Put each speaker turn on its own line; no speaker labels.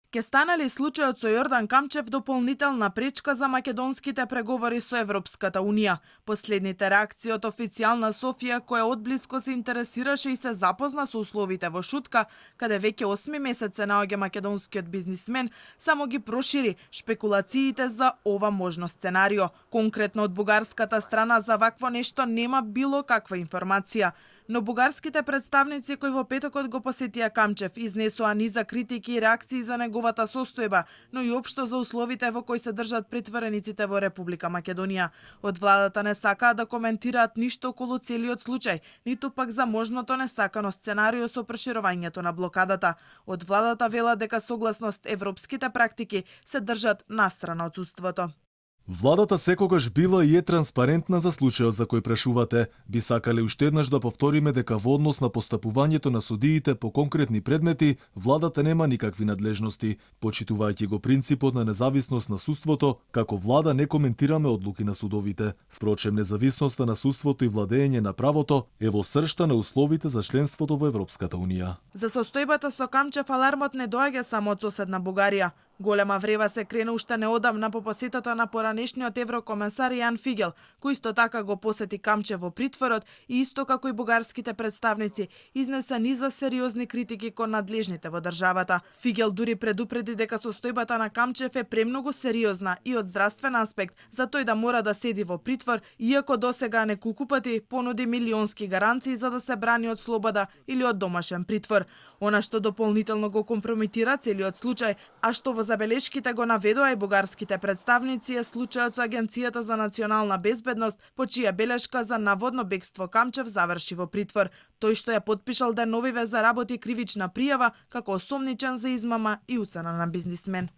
Ке стане ли случајот со Јордан Камчев дополнителна пречка за македонските преговори со Европската Унија? Последните реакции од официјална Софија, која одблиско се интересираше и се запозна со условите во Шутка, каде веќе 8 месец се наоѓа македонскиот бизнисмен, само ги прошири шпекулациите за ова можно сценарио. Конкретно од бугарската страна за вакво нешто нема било каква информација. Но бугарските представници кои во петокот го посетија Камчев изнесоа низа критики и реакции за неговата состојба, но и општо за условите во кои се држат притворениците во Република Македонија. Од владата не сакаат да коментираат ништо околу целиот случај, ниту пак за можното несакано сценарио со проширувањето на блокадата. Од владата велат дека согласност европските практики се држат настрана од судството.
Владата секогаш била и е транспарентна за случајот за кој прашувате. Би сакале уште еднаш да повториме дека во однос на постапувањето на судиите по конкретни предмети, владата нема никакви надлежности. Почитувајќи го принципот на независност на судството, како влада не коментираме одлуки на судовите. Впрочем, независноста на судството и владење на правото е во сршта на условите за членството во Европската Унија.
За состојбата со Камчев алармот не доаѓа само од соседна Бугарија. Голема врева се крена уште неодамна по посетата на поранешниот еврокомесар Јан Фигел, кој исто така го посети Камчев во притворот и исто како и бугарските представници изнесе низа сериозни критики кон надлежните во државата. Фигел дури предупреди дека состојбата на Камчев е премногу сериозна и од здравствен аспект за тој да мора да седи во притвор, иако досега неколку пати понуди милионски гаранции за да се брани од слобода или од домашен притвор. Она што дополнително го компрометира целиот случај, а што во забелешките го наведоа и бугарските представници е случајот со Агенцијата за национална безбедност, по чија белешка за наводно бегство Камчев заврши во притвор. Тој што ја потпишал деновиве заработи кривична пријава како осомничен за измама и уцена на бизнисмен.